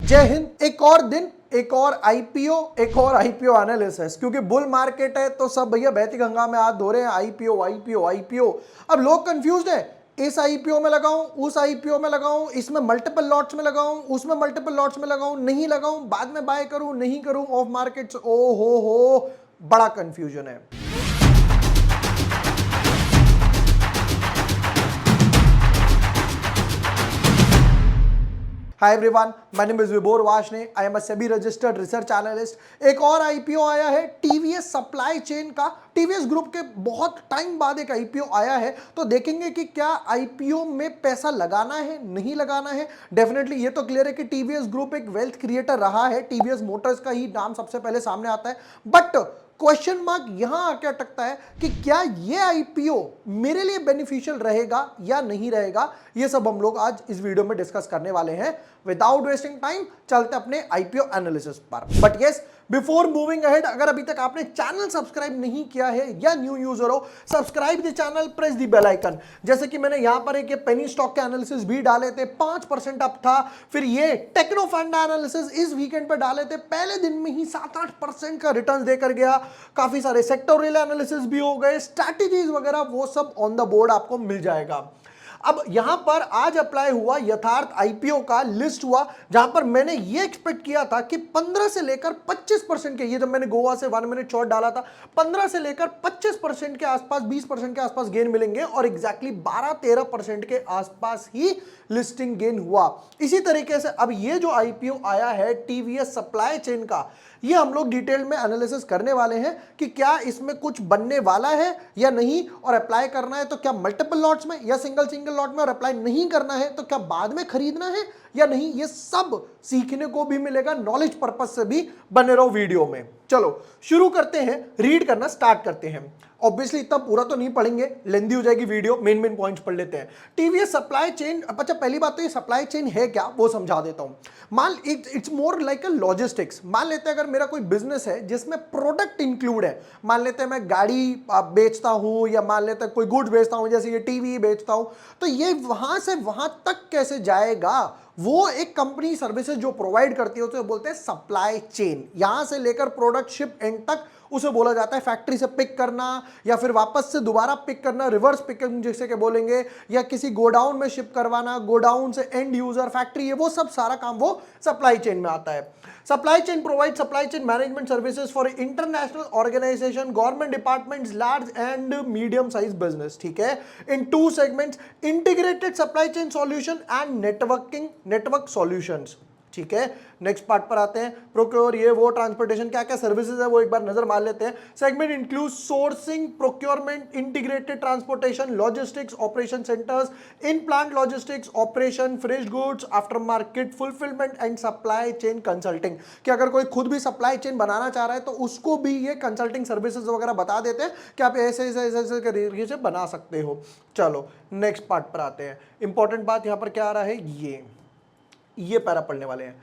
जय हिंद। एक और दिन, एक और आईपीओ एनालिसिस। क्योंकि बुल मार्केट है तो सब भैया बहती गंगा में हाथ धो रहे हैं। आईपीओ। अब लोग कंफ्यूज्ड है, इस आईपीओ में लगाऊं, उस आईपीओ में लगाऊं, इसमें मल्टीपल लॉट्स में लगाऊं, उसमें मल्टीपल लॉट्स में लगाऊं, नहीं लगाऊं, बाद में बाय करूं, नहीं करूं, ऑफ मार्केट। ओ हो, बड़ा कंफ्यूजन है। Hi everyone, my name is Vibhor Varshney. I am a SEBI registered research analyst. एक और आईपीओ आया है टीवीएस सप्लाई चेन का। टीवीएस ग्रुप के बहुत टाइम बाद एक आईपीओ आया है, तो देखेंगे कि क्या आईपीओ में पैसा लगाना है, नहीं लगाना है। डेफिनेटली ये तो क्लियर है कि टीवीएस ग्रुप एक वेल्थ क्रिएटर रहा है। टीवीएस मोटर्स का ही नाम सबसे पहले सामने आता है, बट क्वेश्चन मार्क यहां आके अटकता है कि क्या ये आईपीओ मेरे लिए बेनिफिशियल रहेगा या नहीं रहेगा। ये सब हम लोग आज इस वीडियो में डिस्कस करने वाले हैं। विदाउट वेस्टिंग टाइम चलते अपने आईपीओ एनालिसिस पर। But yes, before moving ahead, अगर अभी तक आपने चैनल सब्सक्राइब नहीं किया है या न्यू यूजर हो, subscribe the channel, press the bell icon. जैसे कि मैंने यहां पर एक पेनी स्टॉक के एनालिसिस भी डाले थे, 5% अप था। फिर ये टेक्नो फंड एनालिसिस इस वीकेंड पर डाले थे, पहले दिन में ही 7-8% का रिटर्न देकर गया। काफी सारे सेक्टोरियल एनालिसिस भी हो गए, स्ट्रैटेजीज वगैरह, वो सब ऑन द बोर्ड आपको मिल जाएगा। अब यहां पर आज अप्लाई हुआ यथार्थ आईपीओ का लिस्ट हुआ, जहां पर मैंने ये एक्सपेक्ट किया था कि 15 से लेकर 25% के, ये जब मैंने गोवा से 1 मिनट शॉर्ट डाला था, 15 से लेकर 25% के आसपास, 20% के आसपास गेन मिलेंगे, और एग्जैक्टली 12-13% के आसपास ही लिस्टिंग गेन हुआ। इसी तरीके से अब ये जो आईपीओ आया है टीवीएस सप्लाई चेन का, ये हम लोग डिटेल में एनालिसिस करने वाले हैं कि क्या इसमें कुछ बनने वाला है या नहीं, और अप्लाई करना है तो क्या मल्टीपल लॉट्स में या सिंगल लॉट में, और अप्लाई नहीं करना है तो क्या बाद में खरीदना है या नहीं। ये सब सीखने को भी मिलेगा, नॉलेज पर्पस से भी। बने रहो वीडियो में। चलो शुरू करते हैं, रीड करना स्टार्ट करते हैं। ऑब्वियसली इतना पूरा तो नहीं पढ़ेंगे, लेंदी हो जाएगी वीडियो, मेन पॉइंट्स पढ़ लेते हैं। टीवीएस सप्लाई चेन, अच्छा पहली बात तो ये सप्लाई चेन है क्या वो समझा देता हूं। It's more like a logistics. मान लेते हैं अगर मेरा कोई बिजनेस है जिसमें प्रोडक्ट इंक्लूड है, मान लेते हैं मैं गाड़ी बेचता हूं, या मान लेते हैं कोई गुड्स बेचता हूं, जैसे ये टीवी बेचता हूं, तो ये वहां से वहां तक कैसे जाएगा, वो एक कंपनी सर्विसेज जो प्रोवाइड करती है उसे बोलते हैं सप्लाई चेन। यहां से लेकर प्रोडक्ट शिप एंड तक उसे बोला जाता है फैक्ट्री से पिक करना, या फिर वापस से दोबारा पिक करना, रिवर्स पिकिंग जिसे के बोलेंगे, या किसी गोडाउन में शिप करवाना, गोडाउन से एंड यूजर फैक्ट्री, ये वो सब सारा काम वो सप्लाई चेन में आता है। Supply chain provide supply chain management services for international organisation, government departments, large and medium size business. ठीक है, in 2 segments, integrated supply chain solution and network solutions. ठीक है, नेक्स्ट पार्ट पर आते हैं। प्रोक्योर, ये वो, ट्रांसपोर्टेशन, क्या क्या सर्विसेज है वो एक बार नजर मार लेते हैं। Segment include sourcing, procurement, integrated transportation, logistics, operation centres, in plant logistics, operation, fresh goods, after market fulfilment and supply chain consulting. कि अगर कोई खुद भी सप्लाई चेन बनाना चाह रहा है तो उसको भी ये कंसल्टिंग सर्विसेज वगैरह बता देते हैं कि आप ऐसे तरीके से बना सकते हो। चलो नेक्स्ट पार्ट पर आते हैं। इंपॉर्टेंट बात यहां पर क्या आ रहा है, ये पैरा पढ़ने वाले हैं।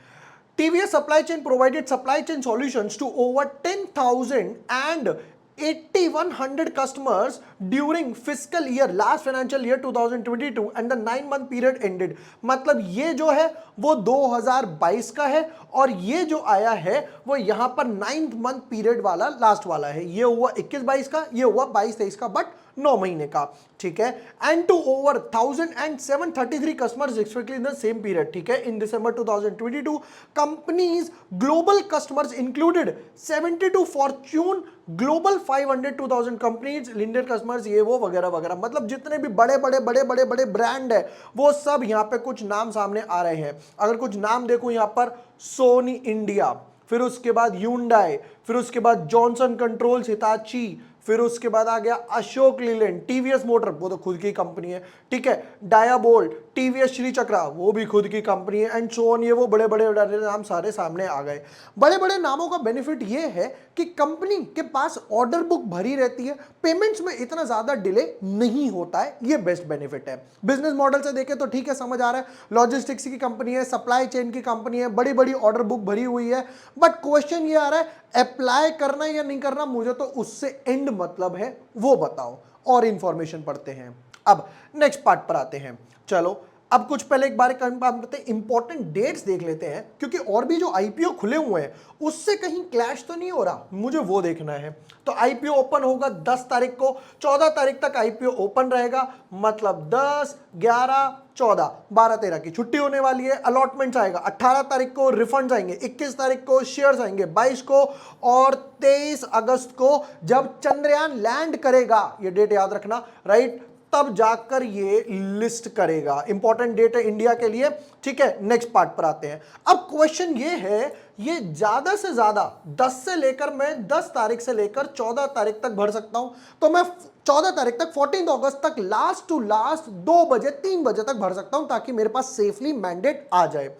TVS supply chain provided supply chain solutions to over 10,000 and 8,100 customers during fiscal year, last financial year 2022 and the 9-month period ended। मतलब ये जो है वो 2022 का है, और ये जो आया है वो यहां पर 9th मंथ पीरियड वाला, लास्ट वाला है। ये हुआ 21-22 का, ये हुआ 22-23 का, बट 9 महीने का। ठीक है, and to over 1,733 customers expected in the same period. ठीक है, in December 2022 companies global customers included 72 Fortune global 500 2000 companies, लिंडेड कस्टमर्स, ये वो वगैरह वगैरह। मतलब जितने भी बड़े बड़े ब्रांड है वो सब यहां पे कुछ नाम सामने आ रहे हैं। अगर कुछ नाम देखो यहां पर, सोनी इंडिया, फिर उसके बाद ह्यूंडई, फिर उसके बाद जॉनसन कंट्रोल्स, हिताची, फिर उसके बाद आ गया अशोक लीलैंड, टीवीएस मोटर, वो तो खुद की कंपनी है। ठीक है, डायाबोल्ट, टीवीएस श्री चक्रा, वो भी खुद की कंपनी है, एंड सो ऑन। ये वो बड़े बड़े नाम सारे सामने आ गए। बड़े बड़े नामों का बेनिफिट ये है कि कंपनी के पास ऑर्डर बुक भरी रहती है, पेमेंट्स में इतना ज्यादा डिले नहीं होता है, ये बेस्ट बेनिफिट है। बिजनेस मॉडल से देखें तो ठीक है, समझ आ रहा है, लॉजिस्टिक्स की कंपनी है, सप्लाई चेन की कंपनी है, बड़ी बड़ी ऑर्डर बुक भरी हुई है। बट क्वेश्चन ये आ रहा है, अप्लाई करना या नहीं करना, मुझे तो उससे एंड मतलब है, वो बताओ। और इंफॉर्मेशन पढ़ते हैं। अब नेक्स्ट पार्ट पर आते हैं। चलो अब कुछ पहले एक बार कंफर्म करते हैं, इंपॉर्टेंट डेट्स देख लेते हैं, क्योंकि और भी जो आईपीओ खुले हुए हैं उससे कहीं क्लैश तो नहीं हो रहा, मुझे वो देखना है। तो आईपीओ ओपन होगा 10 तारीख को, 14 तारीख तक आईपीओ ओपन रहेगा, मतलब 10, 11, 14, 12, 13 की छुट्टी होने वाली है। अलॉटमेंट्स आएगा 18 तारीख को, रिफंड्स आएंगे 21 तारीख को, शेयर्स आएंगे 22 को, और 23 अगस्त को जब चंद्रयान लैंड करेगा, ये डेट याद रखना, राइट, तब जाकर ये लिस्ट करेगा। इंपॉर्टेंट डेट है इंडिया के लिए, ठीक है। नेक्स्ट पार्ट पर आते हैं। अब क्वेश्चन ये है, ये ज्यादा से ज्यादा 10 से लेकर, मैं 10 तारीख से लेकर 14 तारीख तक भर सकता हूं, तो मैं 14 तारीख तक, 14 अगस्त तक लास्ट टू लास्ट 2 बजे 3 बजे तक भर सकता हूं, ताकि मेरे पास सेफली मैंडेट आ जाए।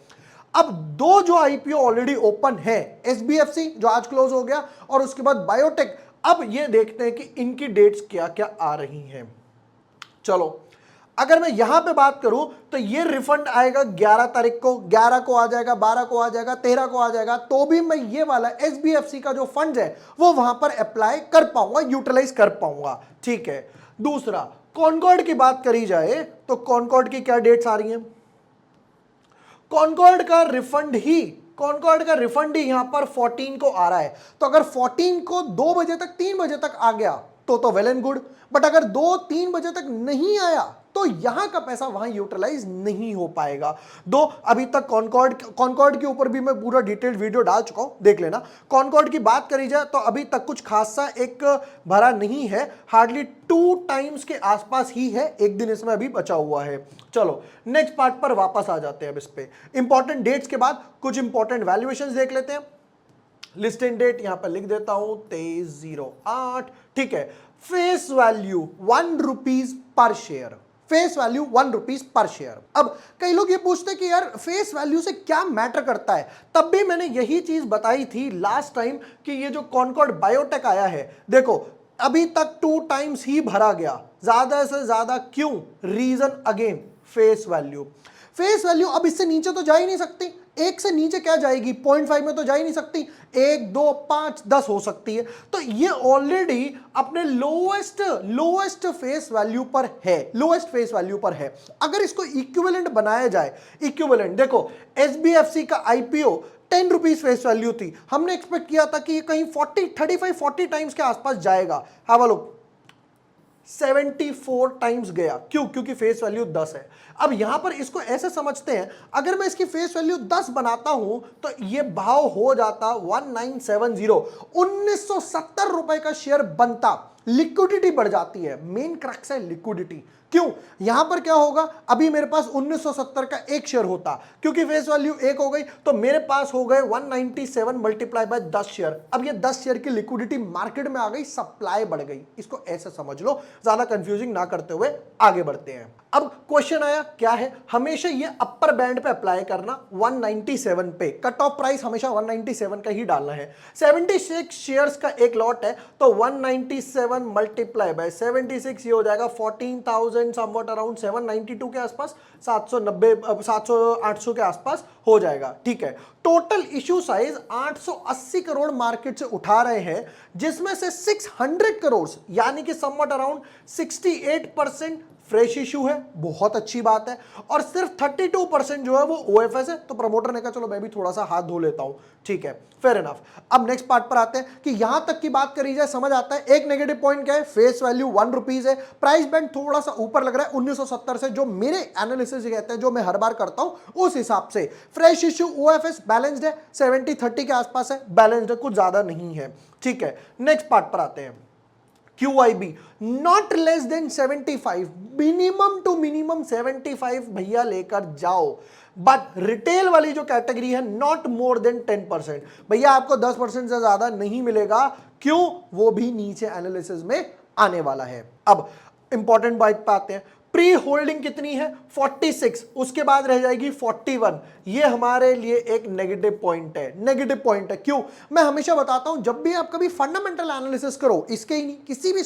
अब दो जो आईपीओ ऑलरेडी ओपन है, एसबीएफसी जो आज क्लोज हो गया, और उसके बाद बायोटेक। अब ये देखते हैं कि इनकी डेट्स क्या क्या आ रही हैं। चलो, अगर मैं यहां पे बात करूं तो ये रिफंड आएगा 11 तारीख को, 11 को आ जाएगा, 12 को आ जाएगा, 13 को आ जाएगा, तो भी मैं ये वाला एसबीएफसी का जो फंड है वो वहां पर अप्लाई कर पाऊंगा, यूटिलाइज कर पाऊंगा, ठीक है। दूसरा, कॉनकॉर्ड की बात करी जाए तो कॉनकॉर्ड की क्या डेट्स आ रही हैं? कॉनकॉर्ड का रिफंड ही यहां पर 14 को आ रहा है। तो अगर 14 को 2 बजे तक, 3 बजे तक आ गया तो वेल एंड गुड, बट अगर 2-3 बजे तक नहीं आया तो यहां का पैसा वहां यूटिलाइज नहीं हो पाएगा। दो, अभी तक कॉनकॉर्ड के ऊपर भी मैं पूरा डिटेल्ड वीडियो डाल चुका हूं, देख लेना। कॉनकॉर्ड की बात करी जाए तो अभी तक कुछ खासा एक भरा नहीं है, हार्डली 2 टाइम्स के आसपास ही है, एक दिन इसमें अभी बचा हुआ है। चलो नेक्स्ट पार्ट पर वापस आ जाते हैं। अब इस पे इंपॉर्टेंट डेट्स के बाद कुछ इंपॉर्टेंट वैल्यूएशंस देख लेते हैं। लिस्टिंग डेट यहां पर लिख देता हूं 23/08, ठीक है। Face value 1 rupees per share, face value 1 rupees per share. अब कई लोग ये पूछते हैं कि यार फेस वैल्यू से क्या मैटर करता है, तब भी मैंने यही चीज बताई थी लास्ट टाइम कि ये जो कॉनकॉर्ड बायोटेक आया है, देखो अभी तक 2 टाइम्स ही भरा गया, ज्यादा से ज्यादा क्यों? Reason again face value. Face value अब इससे नीचे तो जा ही नहीं सकती, 1 से नीचे क्या जाएगी? 0.5 में तो जा ही नहीं सकती, 1, 2, 5, 10 हो सकती है। तो ये ऑलरेडी अपने लोएस्ट फेस वैल्यू पर है, लोएस्ट फेस वैल्यू पर है। अगर इसको इक्विवेलेंट बनाया जाए, इक्विवेलेंट देखो, एसबीएफसी का आईपीओ 10 रुपीज फेस वैल्यू थी, हमने एक्सपेक्ट किया था कि ये कहीं 35-40 टाइम्स के आसपास जाएगा। हैव अ लुक, 74 टाइम्स गया। क्यों? क्योंकि फेस वैल्यू 10 है। अब यहां पर इसको ऐसे समझते हैं, अगर मैं इसकी फेस वैल्यू 10 बनाता हूं तो ये भाव हो जाता 1970, 1970 रुपए का शेयर बनता। लिक्विडिटी बढ़ जाती है, मेन क्रक्स है लिक्विडिटी। क्यों? यहां पर क्या होगा, अभी मेरे पास 1970 का एक शेयर होता, क्योंकि फेस वैल्यू 1 हो गई तो मेरे पास हो गए 197 मल्टीप्लाई बाय 10 शेयर। अब ये 10 शेयर की लिक्विडिटी मार्केट में आ गई, सप्लाई बढ़ गई। इसको ऐसे समझ लो, ज्यादा कंफ्यूजिंग ना करते हुए आगे बढ़ते हैं। अब क्वेश्चन आया क्या है, हमेशा ये अपर बैंड पे अप्लाई करना, 197 पे कट ऑफ प्राइस हमेशा 197 का ही डालना है। 76 शेयर्स का एक लॉट है, तो 197 मल्टीप्लाई बाय 76 ये हो जाएगा 14,000 समवट अराउंड 792 के आसपास, 790 700-800 के आसपास हो जाएगा, ठीक है। Total issue size 880 crore market से उठा रहे हैं, जिसमें से 600 करोड़ यानी कि समवट अराउंड 68% फ्रेश इशू है, बहुत अच्छी बात है, और सिर्फ 32% जो है वो ओएफएस है। तो प्रमोटर ने कहा चलो मैं भी थोड़ा सा हाथ धो लेता हूं, ठीक है, फेयर इनफ। अब नेक्स्ट पार्ट पर आते हैं कि यहां तक की बात करी जाए समझ आता है। एक नेगेटिव पॉइंट क्या है, फेस वैल्यू 1 रुपीज है, प्राइस बैंड थोड़ा सा ऊपर लग रहा है 1970 से, जो मेरे एनालिसिस कहते हैं, जो मैं हर बार करता हूं उस हिसाब से। फ्रेश इशू ओएफएस बैलेंस्ड है, 70-30 के आसपास है, बैलेंस्ड है, कुछ ज्यादा नहीं है, ठीक है। नेक्स्ट पार्ट पर आते हैं, QIB not less than 75, minimum to minimum 75 भैया लेकर जाओ। बट रिटेल वाली जो कैटेगरी है नॉट मोर देन 10%, भैया आपको 10% से ज्यादा नहीं मिलेगा। क्यों? वो भी नीचे एनालिसिस में आने वाला है। अब इंपॉर्टेंट बात पे आते हैं, प्री होल्डिंग कितनी है? 46, उसके बाद रह जाएगी 41। ये हमारे लिए एक नेगेटिव पॉइंट है, नेगेटिव पॉइंट है। क्यों? मैं हमेशा बताता हूं, जब भी आप कभी फंडामेंटल एनालिसिस करो, इसके ही नहीं, किसी भी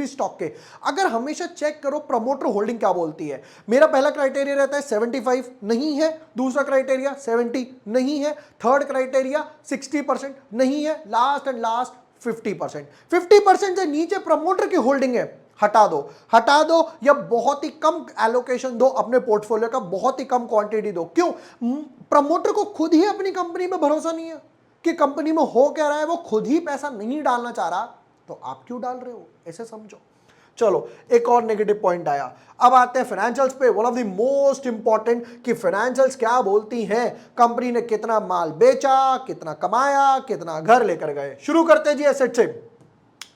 स्टॉक के, अगर हमेशा चेक करो प्रमोटर होल्डिंग क्या बोलती है। मेरा पहला क्राइटेरिया रहता है 75 नहीं है, दूसरा क्राइटेरिया 70 नहीं है, थर्ड क्राइटेरिया 60% नहीं है, लास्ट एंड लास्ट 50%। 50% से नीचे प्रमोटर की होल्डिंग है, हटा दो, हटा दो, या बहुत ही कम एलोकेशन दो अपने पोर्टफोलियो का, बहुत ही कम क्वांटिटी दो। क्यों? प्रमोटर को खुद ही अपनी कंपनी में भरोसा नहीं है कि कंपनी में हो क्या रहा है, वो खुद ही पैसा नहीं डालना चाह रहा, तो आप क्यों डाल रहे हो, ऐसे समझो। चलो एक और नेगेटिव पॉइंट आया। अब आते हैं फाइनेंशियल्स पे। One of the most important कि फाइनेंशियल्स क्या बोलती हैं, कंपनी ने कितना माल बेचा, कितना कमाया, कितना घर लेकर गए। शुरू करते हैं जी एसेट से।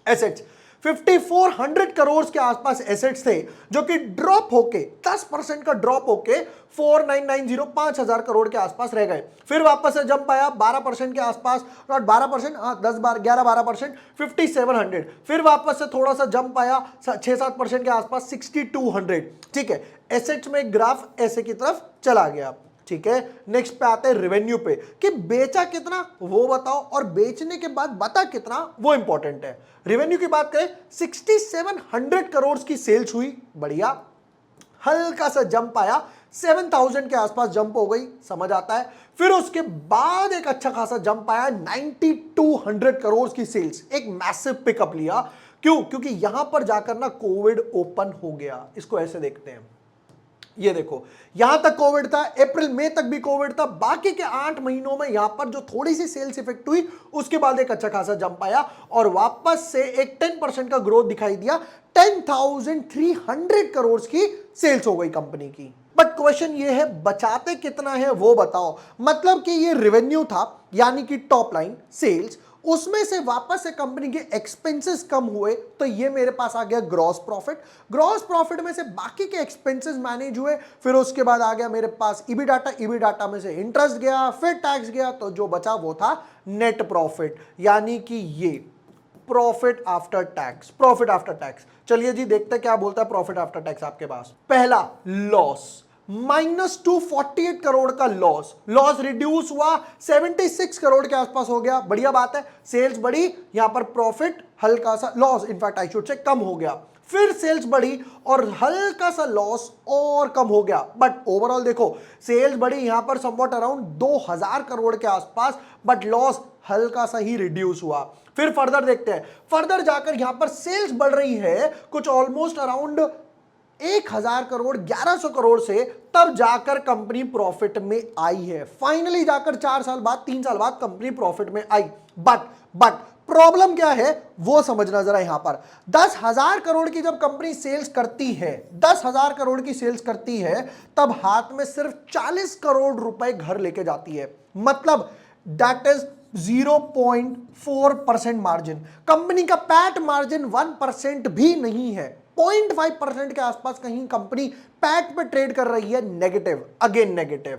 एसेट्स 5400 करोड़ के आसपास एसेट्स थे, जो कि ड्रॉप होके 10% का ड्रॉप होके 4990 5000 करोड़ के आसपास रह गए। फिर वापस से जंप आया 12% के आसपास, नॉट 12%, 11-12%, 5700। फिर वापस से थोड़ा सा जंप आया 6-7% के आसपास 6200। ठीक है, एसेट्स में एक ग्राफ ऐसे की तरफ चला गया। ठीक है, नेक्स्ट पे आते हैं रेवेन्यू पे, कि बेचा कितना वो बताओ, और बेचने के बाद बता कितना वो इंपॉर्टेंट है। रेवेन्यू की बात करें, 6700 करोड़ की सेल्स हुई, बढ़िया। हल्का सा जंप आया, 7000 के आसपास जंप हो गई, समझ आता है। फिर उसके बाद एक अच्छा खासा जंप आया, 9200 करोड़ की सेल्स, एक मैसिव पिकअप लिया। क्यों? क्योंकि यहां पर जाकर ना कोविड ओपन हो गया। इसको ऐसे देखते हैं, ये देखो यहां तक कोविड था, अप्रैल मई तक भी कोविड था, बाकी के 8 महीनों में यहां पर जो थोड़ी सी सेल्स इफेक्ट हुई, उसके बाद एक अच्छा खासा जंप आया और वापस से एक 10% का ग्रोथ दिखाई दिया। 10,300 करोड़ की सेल्स हो गई कंपनी की। बट क्वेश्चन ये है, बचाते कितना है वो बताओ। मतलब कि ये रेवेन्यू था, यानी कि टॉप लाइन सेल्स, उसमें से वापस से कंपनी के एक्सपेंसेस कम हुए, तो ये मेरे पास आ गया ग्रॉस प्रॉफिट। ग्रॉस प्रॉफिट में से बाकी के एक्सपेंसेस मैनेज हुए, फिर उसके बाद आ गया मेरे पास ईबीडाटा, ईबीडाटा में से इंटरेस्ट गया, फिर टैक्स गया, तो जो बचा वो था नेट प्रॉफिट, यानी कि ये profit after tax. Profit after tax, चलिए जी देखते हैं क्या बोलता है प्रॉफिट आफ्टर टैक्स आपके पास। पहला लॉस, -248 करोड़ का लॉस। लॉस रिड्यूस हुआ, 76 करोड़ के आसपास हो गया, बढ़िया बात है। सेल्स बढ़ी, यहां पर प्रॉफिट हल्का सा, loss in fact I should say, कम हो गया। फिर सेल्स बढ़ी और हल्का सा लॉस और कम हो गया। बट ओवरऑल देखो, सेल्स बढ़ी यहां पर समवॉट अराउंड 2000 करोड़ के आसपास, बट लॉस हल्का सा ही रिड्यूस हुआ। फिर फर्दर देखते हैं, फर्दर जाकर यहां पर सेल्स बढ़ रही है कुछ ऑलमोस्ट अराउंड 1000 करोड़, 1100 करोड़ से, तब जाकर कंपनी प्रॉफिट में आई है। फाइनली जाकर 4 साल बाद, 3 साल बाद कंपनी प्रॉफिट में आई। बट प्रॉब्लम क्या है वो समझना जरा। यहां पर 10,000 करोड़ की जब कंपनी सेल्स करती है, 10,000 करोड़ की सेल्स करती है, तब हाथ में सिर्फ 40 करोड़ रुपए घर लेके जाती है। मतलब दैट इज 0.4% मार्जिन। कंपनी का पैट मार्जिन 1% भी नहीं है, 0.5% के आसपास कहीं कंपनी पैट पे ट्रेड कर रही है, नेगेटिव, अगेन नेगेटिव।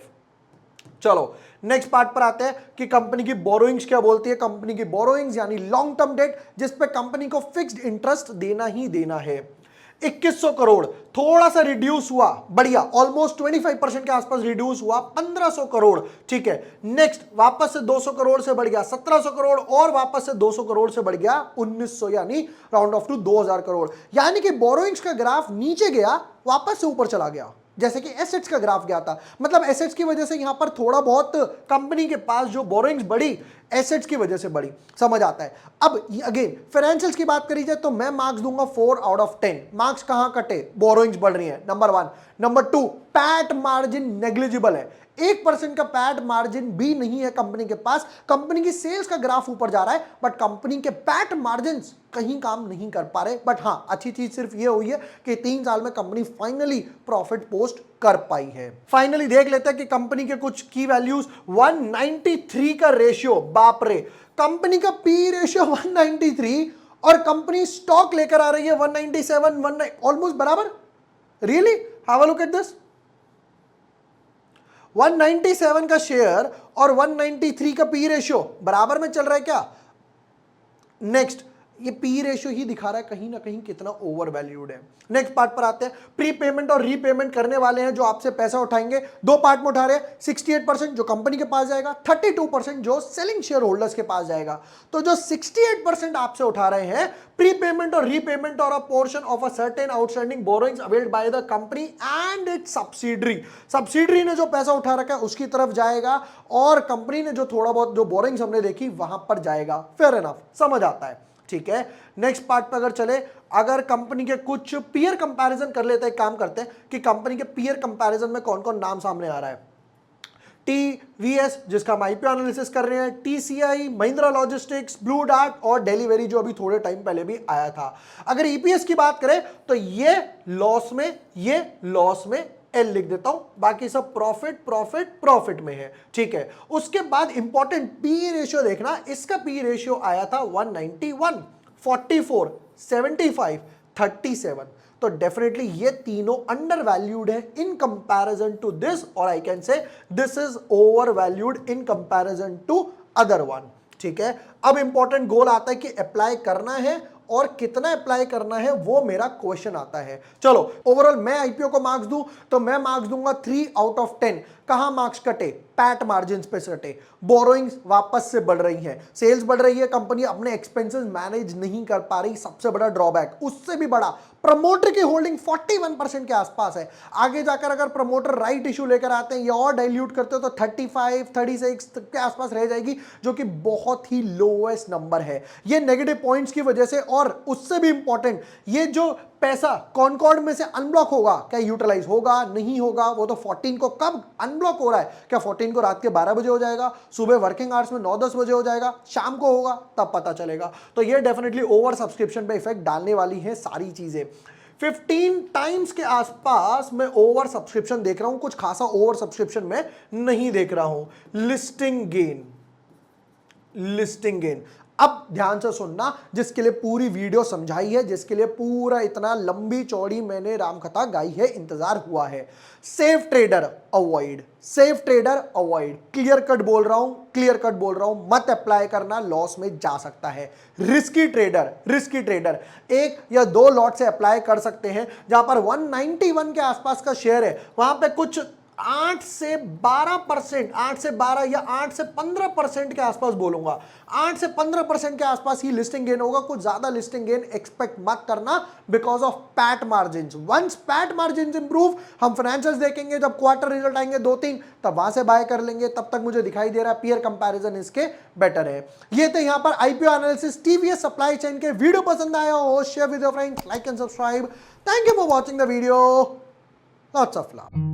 चलो नेक्स्ट पार्ट पर आते हैं कि कंपनी की बोरोइंग्स क्या बोलती है। कंपनी की बोरोइंग्स यानी लॉन्ग टर्म डेट, जिस पे कंपनी को फिक्स्ड इंटरेस्ट देना ही देना है। 2100 करोड़, थोड़ा सा रिड्यूस हुआ, बढ़िया, ऑलमोस्ट 25% के आसपास रिड्यूस हुआ, 1500 करोड़। ठीक है, नेक्स्ट वापस से 200 करोड़ से बढ़ गया 1700 करोड़, और वापस से 200 करोड़ से बढ़ गया 1900, यानी राउंड ऑफ टू 2000 करोड़। यानी कि बोरोइंग्स का ग्राफ नीचे गया, वापस से ऊपर चला गया, जैसे कि एसेट्स का ग्राफ गया था। मतलब एसेट्स की वजह से यहां पर थोड़ा बहुत कंपनी के पास जो बोरोइंग्स बढ़ी, एसेट्स की वजह से बढ़ी, समझ आता है। अब अगेन फाइनेंशियल्स की बात करी जाए तो मैं मार्क्स दूंगा 4 आउट ऑफ 10। मार्क्स कहां कटे? बोरोइंग्स बढ़ रही है, number 1। Number 2, PAT margin negligible है, 1% का पैट मार्जिन भी नहीं है कंपनी के पास। कंपनी की सेल्स का ग्राफ ऊपर जा रहा है, बट कंपनी के पैट मार्जिन कहीं काम नहीं कर पा रहे। बट हां, अच्छी चीज सिर्फ ये हुई है कि 3 साल में कंपनी फाइनली प्रॉफिट पोस्ट कर पाई है। फाइनली देख लेते हैं कि कंपनी के कुछ की वैल्यूज। 193 का रेशियो, बाप रे, कंपनी का पी रेशियो 193 और कंपनी स्टॉक लेकर आ रही है 197, 19, ऑलमोस्ट बराबर। Really have a look at this, 197 का शेयर और 193 का पी रेशियो बराबर में चल रहा है क्या? नेक्स्ट, ये पी रेशियो ही दिखा रहा है कहीं ना कहीं कितना ओवर वैल्यूड है। नेक्स्ट पार्ट पर आते हैं, प्रीपेमेंट और रीपेमेंट करने वाले हैं जो आपसे पैसा उठाएंगे, 2 पार्ट में उठा रहे हैं। 68% जो कंपनी के पास जाएगा, 32% जो सेलिंग शेयर होल्डर्स के पास जाएगा। तो जो 68% आपसे उठा रहे हैं, प्रीपेमेंट और रीपेमेंट और अ portion of a certain outstanding borrowings availed by the company and it's subsidiary. Subsidiary ने जो पैसा उठा रखा है उसकी तरफ जाएगा, और कंपनी ने जो थोड़ा बहुत जो बोरोइंग्स हमने देखी वहां पर जाएगा। फेयर एनफ, समझ आता है। ठीक है। नेक्स्ट पार्ट पे अगर चले, अगर कंपनी के कुछ पीयर कंपैरिजन कर लेते हैं, काम करते हैं कि कंपनी के पीयर कंपैरिजन में कौन कौन नाम सामने आ रहा है। टीवीएस जिसका हम आईपीओ एनालिसिस कर रहे हैं, TCI, Mahindra logistics, blue dart और डेलीवेरी जो अभी थोड़े टाइम पहले भी आया था। अगर ईपीएस की बात करें तो ये लॉस में एल लिख देता हूं, बाकी सब प्रॉफिट में है, ठीक है। उसके बाद इंपॉर्टेंट पी रेशियो देखना, इसका पी रेशियो आया था 191, 44, 75, 37। तो डेफिनेटली ये तीनों अंडर वैल्यूड है इन कंपैरिजन टू दिस, और I can say this is overvalued in comparison to other one, ठीक है। अब इंपॉर्टेंट गोल आता है कि अप्लाई करना है और कितना अप्लाई करना है, वो मेरा क्वेश्चन आता है। चलो ओवरऑल मैं आईपीओ को मार्क्स दूं तो मैं मार्क्स दूंगा 3 आउट ऑफ 10। कहां मार्क्स कटे? पैट मार्जिन पे कटे। बोरोइंग्स वापस से बढ़ रही है, सेल्स बढ़ रही है, कंपनी अपने एक्सपेंसेस मैनेज नहीं कर पा रही, सबसे बड़ा ड्रॉबैक। उससे भी बड़ा प्रमोटर की होल्डिंग 41% के आसपास है। आगे जाकर अगर प्रमोटर राइट इशू लेकर आते हैं या और डाइल्यूट करते हो तो 35, 36 के आसपास रह जाएगी, जो कि बहुत ही लोएस्ट नंबर है। ये नेगेटिव पॉइंट्स की वजह से, और उससे भी इंपॉर्टेंट ये जो पैसा कॉनकॉर्ड में से अनब्लॉक होगा, क्या यूटिलाइज होगा नहीं होगा, वो तो 14 को कब अनब्लॉक हो रहा है, क्या 14 को रात के 12 बजे हो जाएगा, सुबह वर्किंग आवर्स में 9-10 बजे हो जाएगा, शाम को होगा, तब पता चलेगा। तो ये डेफिनेटली ओवर सब्सक्रिप्शन पे इफेक्ट डालने वाली है सारी चीजें। 15 टाइम्स के आसपास मैं ओवर सब्सक्रिप्शन देख रहा हूं, कुछ खासा ओवर सब्सक्रिप्शन में नहीं देख रहा हूं। लिस्टिंग गेन अब ध्यान से सुनना, जिसके लिए पूरी वीडियो समझाई है, जिसके लिए पूरा इतना लंबी चौड़ी मैंने रामकथा गाई है, इंतजार हुआ है। Safe trader avoid, clear cut बोल रहा हूं, मत अप्लाई करना, लॉस में जा सकता है। रिस्की ट्रेडर 1 या 2 लॉट से अप्लाई कर सकते हैं। जहां पर 191 के आसपास का शेयर है, वहां पे कुछ 8 से 12% या 8 से 15% के आसपास बोलूंगा, 8 से 15% के आसपास ही लिस्टिंग गेन होगा। कुछ ज्यादा लिस्टिंग गेन एक्सपेक्ट मत करना because of PAT margin. Once PAT margin improve, हम फाइनेंशियल्स देखेंगे, जब क्वार्टर रिजल्ट आएंगे 2-3, तब वहां से बाय कर लेंगे। तब तक मुझे दिखाई दे रहा है पीयर कंपैरिजन इसके बेटर है। ये थे यहां पर IPO analysis TVS supply chain के। वीडियो पसंद आया हो share with your friends, like and subscribe. Thank you for watching the video, lots of love.